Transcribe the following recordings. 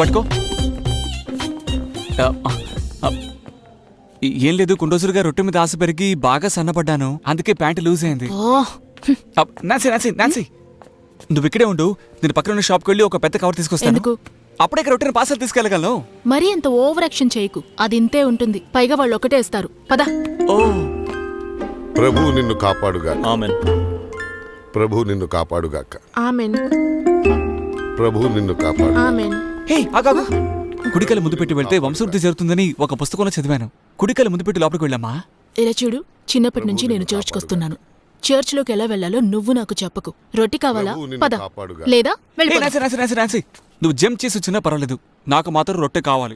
పట్టుకో. ఏం లేదు, కొన్ని రోజులుగా రొట్టె మీద ఆశ పెరిగి బాగా సన్నపడ్డాను, అందుకే ప్యాంటు లూజ్ అయింది. నాన్సీ నువ్వు ఇక్కడే ఉండు, నేను పక్కన షాప్కి వెళ్ళి ఒక పెద్ద కవర్ తీసుకొస్తాను. అప్పుడే రొట్టెని పార్సల్ తీసుకెళ్ళగలను. మరీ అంత ఓవర్ యాక్షన్ చేయకు, అది ఇంతే ఉంటుంది. పైగా వాళ్ళు ఒకటే ఇస్తారు. పద. ఓ ప్రభువు నిన్ను కాపాడుగాక. ఆమేన్. ప్రభువు నిన్ను కాపాడుగాక. ఆమేన్. ప్రభువు నిన్ను కాపాడు. ఆమేన్. హే ఆగాగు. కుడికల ముందు పెట్టి వెళ్తే వంశవృద్ధి జరుగుతుందని ఒక పుస్తకంలో చదివాను. కుడికల ముందు పెట్టి లోపలికి వెళ్ళమ్మా. ఇలా చూడు, చిన్నప్పటి నుంచి నేను చర్చ్కి వస్తున్నాను. చర్చ్లోకి ఎలా వెళ్లాలో నువ్వు నాకు చెప్పకు. రొట్టి కావాలా? పద. లేదా నాన్సీ నువ్వు జంప్ చేసి వచ్చినా పర్వాలేదు, నాకు మాత్రం రొట్టె కావాలి.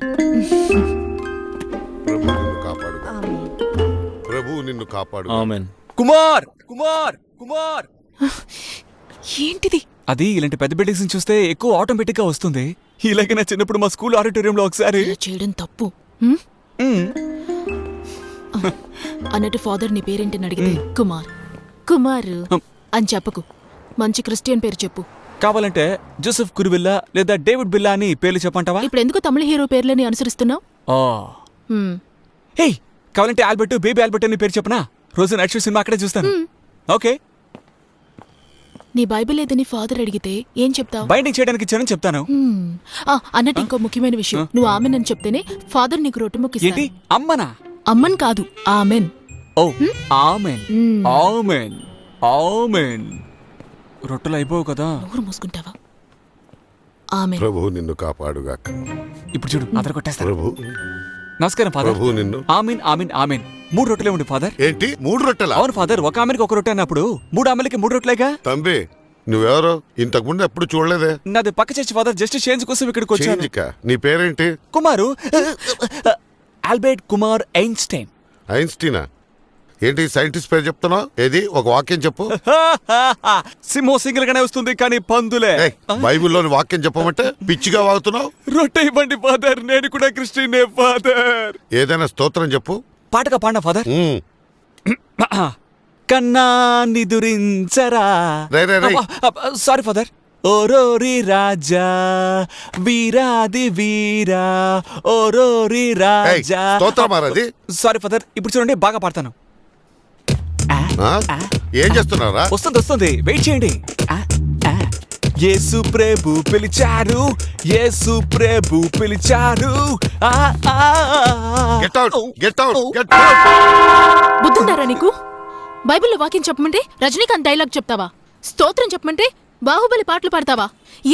ప్రభువు నిన్ను కాపాడుగాక. ప్రభువు నిన్ను కాపాడు. ఆమేన్. కుమార్ కుమార్ కుమార్. ఏంటిది? అది ఇలాంటి పెద్ద బిల్డింగ్స్ చూస్తే ఎక్కువ ఆటోమేటిక్ గా వస్తుంది. ఇలాగే నా చిన్నప్పుడు మా స్కూల్ ఆడిటోరియంలో ఒకసారి చేయడం తప్పు. అన్నట్టు ఫాదర్ నీ పేరేంటని అడిగితే కుమార్ కుమార్ అని చెప్పకు. మంచి క్రిస్టియన్ పేరు చెప్పు. కావాలంటే జోసెఫ్ కురువిల్లా లేదా డేవిడ్ బిల్లా అని పేర్లు చెప్పంటావా? ఇప్పుడు ఎందుకు తమిళ హీరో పేర్లని అనుసరిస్తున్నావు? హే, కావాలంటే ఆల్బర్ట్, బేబీ ఆల్బర్ట్ అని పేరు చెప్పనా? రోజు నైట్ షో సినిమా అక్కడే చూస్తాను. ఓకే. నీ బైబిల్ ఏదని ఫాదర్ అడిగితే ఏం చెప్తావు? బైండింగ్ చేయడానికి ఇచ్చానని చెప్తాను. అన్నట్టు ఇంకో ముఖ్యమైన విషయం, నువ్వు ఆమెన్ అని చెప్తేనే ఫాదర్ నీకు రొట్టె ముక్కిస్తాడు. ఏంటి అమ్మనా? అమ్మన్ కాదు, ఆమెన్. ఓ ఆమెన్ ఆమెన్ ఆమెన్. రొట్టెలు అయిపోవు కదా. నోరు మూసుకుంటావా? ఆమెన్. ప్రభువు నిన్ను కాపాడుగాక. ఇప్పుడు చూడు, అదర కొట్టేస్తా. ప్రభు నమస్కారం ఫాదర్. ప్రభువు నిన్ను. Amen amen amen. 3 రొట్టెలే ఉండి ఫాదర్. ఏంటి 3 రొట్టెలా? అవును ఫాదర్, ఒక ఆమెకి ఒక రొట్టె అన్నప్పుడు 3 ఆమెలకి 3 రొట్టెలేగా. తంబి నువ్వెవరో ఇంతకు ముందు ఎప్పుడు చూడలేదే. నాది పక్క చర్చి ఫాదర్, జస్ట్ చేంజ్ కోసం ఇక్కడికి వచ్చాను. నీ పేరేంటి? కుమారు. Albert Kumar Einstein. ఐన్స్టీనా? ఏంటి సైంటిస్ట్ పేరు చెప్తున్నావు? ఏది ఒక వాక్యం చెప్పు. సింహం సింగిల్ గానే వస్తుంది కానీ పందులే. బైబిల్లోని వాక్యం చెప్పమంటే పిచ్చిగా వాగుతున్నావు. రొట్టె ఇవ్వండి ఫాదర్, నేను కూడా క్రిస్టియనే ఫాదర్. ఏదైనా స్తోత్రం చెప్పు. పాటగా పాడినా ఫాదర్. కన్నా నిదురించరా. Sorry father. ఓరోరి రాజా వీరాది వీరా ఓరోరి రాజా. సారీ ఫాదర్, ఇప్పుడు చూడండి బాగా పాడతాను. ఏం చేస్తున్నారా? వస్తుంది, వెయిట్ చేయండి. యేసు ప్రభు పిలిచారు, యేసు ప్రభు పిలిచారు. బుద్ధుంటారా నీకు? బైబిల్లో వాక్యం చెప్పమంటే రజనీకాంత్ డైలాగ్ చెప్తావా? స్తోత్రం చెప్పమంటే బాహుబలి పాటలు పాడతావా?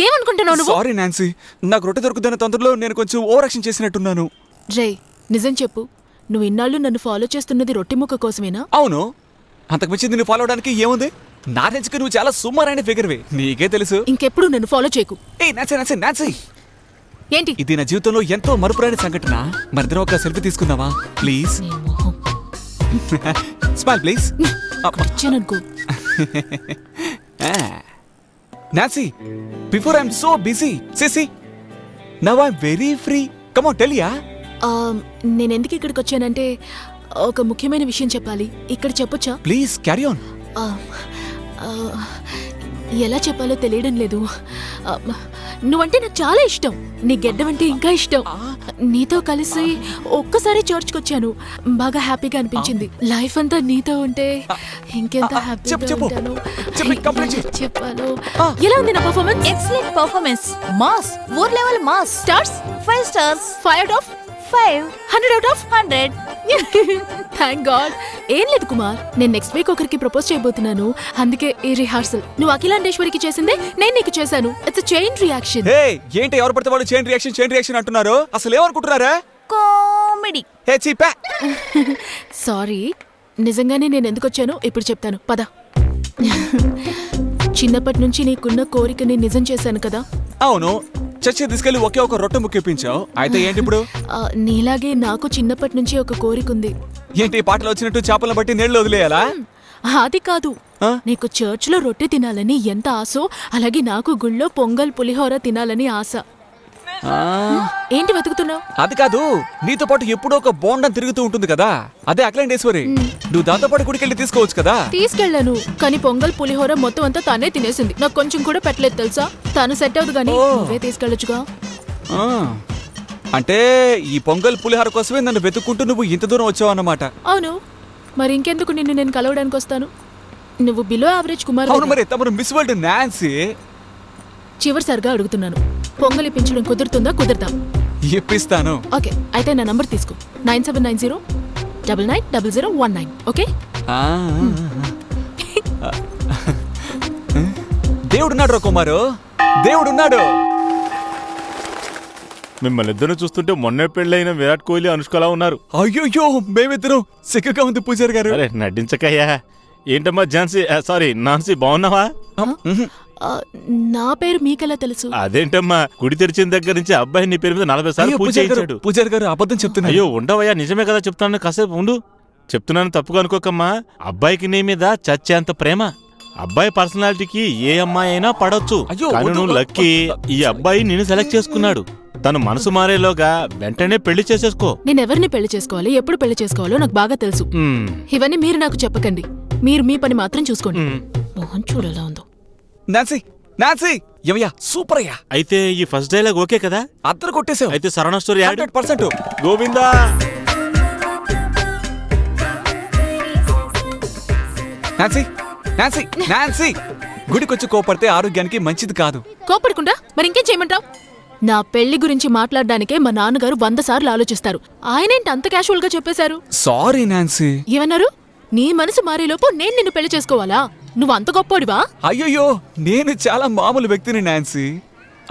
ఏమనుకుంటున్నావు నువ్వు? సారీ నాన్సీ, నాకు రొట్టె దొరుకుతున్న తొందరలో నేను కొంచెం ఓవర్ యాక్షన్ చేసినట్టున్నాను. రే, నిజం చెప్పు, నువ్వు ఇన్నాళ్ళు నన్ను ఫాలో చేస్తున్నది రొట్టె ముక్క కోసమేనా? అవును, అంతకు మించి నిన్ను ఫాలో అవడానికి ఏముంది? నా రేంజ్కి నువ్వు చాలా సుమారైన ఫిగర్వే, నీకే తెలుసు. ఇంకెప్పుడు నన్ను ఫాలో చేయకు. నాన్సీ ఏంటి ఇది? నా జీవితంలో ఎంతో మరుపురాని సంఘటన. మరిద్దరం ఒక సెల్ఫీ తీసుకుందామా please? Smile please. Nancy, before I'm so busy, see now I'm very free. Come on, tell ya. నేనెందుకు ఇక్కడికి వచ్చానంటే ఒక ముఖ్యమైన విషయం చెప్పాలి. ఇక్కడ చెప్పొచ్చా? Please carry on. ఎలా చెప్పాలో తెలియడం లేదు. నువ్వంటే నాకు చాలా ఇష్టం. నీ గెడ్డమంటే ఇంకా ఇష్టం. నీతో కలిసి ఒక్కసారి చర్చ్కి వచ్చాను, బాగా హ్యాపీగా అనిపించింది. లైఫ్ అంతా నీతో ఉంటే ఇంకెంత హ్యాపీగా ఉంటాను. చెప్పాలో. ఎలా ఉంది నా పర్ఫార్మెన్స్? Excellent performance. మాస్, ఊర్ level mass. Stars 5 stars. 5 out of 5. 100 out of 100. Thank God. ఏం లేదు కుమార్, నేను నెక్స్ట్ వీక్ ఒకరికి ప్రపోజ్ చేయబోతున్నాను, అందుకే ఈ రిహార్సల్. నువ్వు అఖిలాండేశ్వరికి చేసిందే నేను నీకు చేశాను. It's chain reaction. హే, ఏంటి ఎవరు పడితే వాళ్ళు చైన్ రియాక్షన్ అంటున్నారు? అసలు ఏమనుకుంటున్నారా? కామెడీ. హే చీపా. సారీ, నిజంగానే నేను ఎందుకు వచ్చానో ఇప్పుడు చెప్తాను, పద. చిన్నప్పటి నుంచి నీకున్న కోరికని నిజం చేశాను కదా. అవును, చర్చి తీసుకెళ్లి ఒకే ఒక రొట్టె ముక్కిపించావు. అయితే ఏంటి ఇప్పుడు? నీలాగే నాకు చిన్నప్పటి నుంచి ఒక కోరిక ఉంది. ఏంటి పాటలు వచ్చినట్టు చేపలను బట్టి నీళ్లు వదిలేయాలా? అది కాదు, నీకు చర్చ్ లో రొట్టె తినాలని ఎంత ఆశో, అలాగే నాకు గుళ్ళో పొంగల్ పులిహోర తినాలని ఆశ. ఏంటి వెతుకుతున్నావు? అది కాదు, నీతో పాటు ఎప్పుడో ఒక బోండం తిరుగుతూ ఉంటుంది కదా, అదే అఖిలాండేశ్వరి. నువ్వు దాంతో పాటు గుడికెళ్ళి తీసుకోవచ్చు కదా. తీసుకెళ్లాను, కానీ పొంగల్ పులిహోర మొత్తం అంతా తానే తినేసింది. నాకు కొంచెం కూడా పెట్టలేదు తెలుసా. తాను సెట్ అవుదు గానీ నువ్వే తీసుకెళ్లొచ్చుగా. ఆ, అంటే ఈ పొంగల్ పులిహార కోసమే నన్ను వెతుక్కుంటూ నువ్వు ఇంత దూరం వచ్చావు అన్నమాట. అవును, మరి ఇంకెందుకు నిన్ను నేను కలవడానికి వస్తాను? నువ్వు బిలో యావరేజ్ కుమార్. అవును మరి తమరు మిస్ వరల్డ్ నాన్సీ. చివరిసారిగా అడుగుతున్నాను, పొంగల్ ఇప్పించడం కుదురుతుందా? కుదరదా? ఇప్పిస్తాను. ఓకే, అయితే నా నంబర్ తీసుకో. 9790990019. ఓకే. ఆ, దేవుడున్నాడు రా కుమారు, దేవుడున్నాడు. మిమ్మల్ని ఇద్దరు చూస్తుంటే మొన్నే పెళ్ళైన విరాట్ కోహ్లీ అనుష్కలా ఉన్నారు. అయ్యోయ్యో మేమిద్దరం సిగ్గుగా ఉంది పూజారి గారు. అరే నటించకయ్యా. ఏంటమ్మా ఝాన్సీ సారీ నాన్సీ, బాగున్నావా? ఆ, నా పేరు మీకెలా తెలుసు? అదేంటమ్మా, గుడి తెరిచిన దగ్గర నుంచి అబ్బాయి నీ పేరు మీద 40 సార్లు అయ్యో, పూజ చేయించాడు. పూజారి గారు అబద్ధం చెప్తున్నారు. అయ్యో ఉండవయ్యా, నిజమే కదా చెప్తాను, కాసేపు ఉండు. చెప్తున్నాను తప్పుగా అనుకోకమ్మా. అబ్బాయికి నీ మీద చచ్చేంత ప్రేమ. అబ్బాయి పర్సనాలిటీకి ఏ అమ్మాయి అయినా పడొచ్చు. అయ్యో, కానీ వద్దు. నువ్వు లక్కీ, ఈ అబ్బాయి నిన్ను సెలెక్ట్ చేసుకున్నాడు. తను మనసు మారేలోగా వెంటనే పెళ్లి చేసేసుకో. నేను ఎవరిని పెళ్లి చేసుకోవాలి, ఎప్పుడు పెళ్లి చేసుకోవాలో నాకు బాగా తెలుసు. మ్మ్. ఇవన్నీ మీరు నాకు చెప్పకండి. మీరు మీ పని మాత్రం చూసుకోండి. మ్మ్. మోహన్ చూడు ఎలా ఉందో. నాన్సీ, నాన్సీ, ఏమయ్యా సూపర్ అయ్యా. అయితే ఈ ఫస్ట్ డైలాగ్ ఓకే కదా? అద్దరు కొట్టేసావు. అయితే Saravana story ad. 100%. Govinda. Nancy, Nancy, Nancy, గుడికొచ్చి కోపడితే ఆరోగ్యానికి మంచిది కాదు. కోపడకుండా మరి ఇంకేం చేయమంటావు? నా పెళ్లి గురించి మాట్లాడడానికే మా నాన్నగారు 100 సార్లు ఆలోచిస్తారు. ఆయనేంటి అంత క్యాషువల్ గా చెప్పేశారు? Sorry Nancy. ఏమన్నారు? నీ మనసు మారేలోపు నేను నిన్ను పెళ్లి చేసుకోవాలా? నువ్వు అంత గొప్పోడివా? అయ్యయ్యో, నేను చాలా మామూలు వ్యక్తిని నాన్సీ.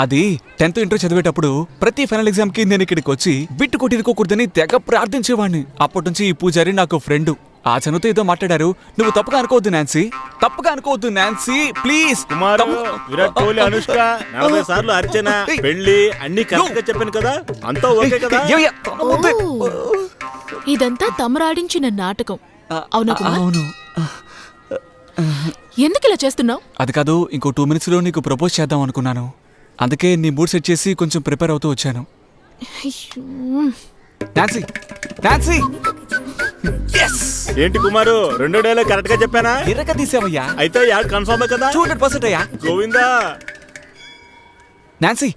అది 10th ఇంటర్ చదివేటప్పుడు ప్రతి ఫైనల్ ఎగ్జామ్ కి నేను ఇక్కడికి వచ్చి బిట్టు కొట్టిరుకోకూడదని తెగ ప్రార్థించేవాడిని. అప్పటి నుంచి ఈ పూజారి నాకు ఫ్రెండ్. ఆ చనుతో ఏదో మాట్లాడారు. నువ్వు తప్పుగా అనుకోవద్దు నాన్సీ, తప్పుగా అనుకోవద్దు నాన్సీ, ప్లీజ్. కుమారు, విరాట్ కోహ్లీ, అనుష్క 40 సార్లు అర్చన, పెళ్లి అన్ని కరెక్ట్ గా చెప్పాను కదా? అంతా ఓకే కదా? ఏమయ్యా, తనవద్దు. ఓ, ఇదంతా తమరాడించిన నాటకం. అవునా కుమార్? అవును. ఎందుకు ఇలా చేస్తున్నావు? అది కాదు, ఇంకో 2 minutes లో నీకు ప్రపోజ్ చేద్దాం అనుకున్నాను. అందుకే నీ మూడ్ సెట్ చేసి కొంచెం ప్రిపేర్ అవుతూ వచ్చాను. Nancy, Nancy, yes! ఏంటి కుమారు, రెండో డైలాగ్ కరెక్ట్ గా చెప్పానా? ఎర్రగా తీసావయ్యా. అయితే యాడ్ కన్ఫర్మ్ కదా? 200% అయ్యా. గోవిందా. నాన్సీ,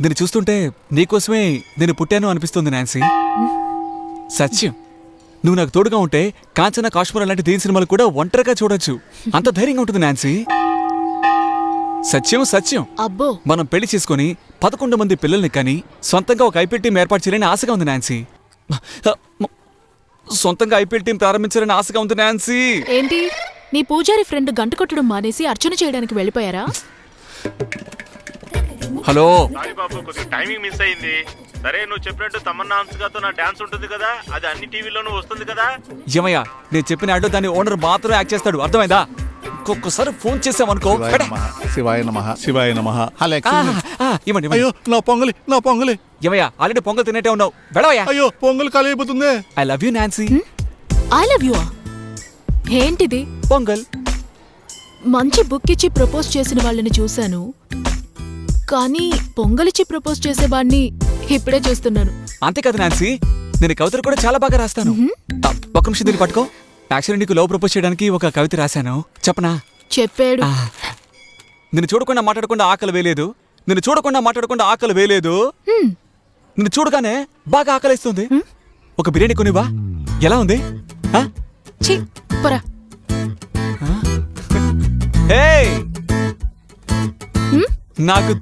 నేను చూస్తుంటే నీకోసమే నేను పుట్టాను అనిపిస్తుంది నాన్సీ. సత్యం, నువ్వు నాకు తోడుగా ఉంటే కాంచన, కాశ్మీర్ లాంటి దేని సినిమాలు కూడా ఒంటరిగా చూడొచ్చు. అంత ధైర్యంగా ఉంటుంది నాన్సీ. సత్యం, సత్యం. అబ్బో, మనం పెళ్లి చేసుకుని 11 మంది పిల్లల్ని కానీ సొంతంగా ఒక ఐపీఎల్ టీం ఏర్పాటు చేయాలని ఆశగా ఉంది నాన్సీ. సొంతంగా ఐపీఎల్ టీం ప్రారంభించాలని ఆశగా ఉంది నాన్సీ. ఏంటి నీ పూజారి ఫ్రెండ్ గంట కొట్టడం మానేసి అర్చన చేయడానికి వెళ్ళిపోయారా? హలో, సారీ బాబు, కొద్దిగా టైమింగ్ మిస్ అయింది. సరే, నువ్వు చెప్పినట్టు తమన్నా హంసగాతో నా డాన్స్ ఉంటుంది కదా, అది అన్ని టీవీలోనూ వస్తుంది కదా? ఏమయ్యా, నేను చెప్పిన యాడ్లో దాని ఓనర్ మాత్రమే యాక్ట్ చేస్తాడు, అర్థమైందా? ఒక్కొక్కసారి ఫోన్ చేసామనుకో. శివాయ నమః శివాయ నమః. హలో, ఇవ్వండి. అయ్యో నా పొంగలి. ఏమయ్యా, ఆల్రెడీ పొంగల్ తినేటే ఉన్నావు, వెళ్ళవయ్యా. అయ్యో పొంగల్ ఖాళీ అయిపోతుంది. I love you Nancy. I love you. ఏంటిది? పొంగల్. మంచి బుక్ ఇచ్చి ప్రపోజ్ చేసిన వాళ్ళని చూశాను, కానీ పొంగలిచ్చి ప్రపోజ్ చేసేవాడిని ఇప్పుడే చూస్తున్నాను. అంతేకాదు నాన్సీ, నేను కవితలు కూడా చాలా బాగా రాస్తాను. ఒక్క నిమిషం దీన్ని పట్టుకో. యాక్చువల్లీ నీకు లవ్ ప్రపోజ్ చేయడానికి ఒక కవిత రాశాను, చెప్పనా? చెప్పాడు. నిన్ను చూడకుండా మాట్లాడకుండా ఆకలి వేయలేదు, నిన్ను చూడకుండా మాట్లాడకుండా ఆకలి వేయలేదు, నిన్ను చూడగానే బాగా ఆకలిస్తుంది. ఒక బిర్యానీ కొనివా? ఎలా ఉంది? ఛీ, పోరా. హే, నాకు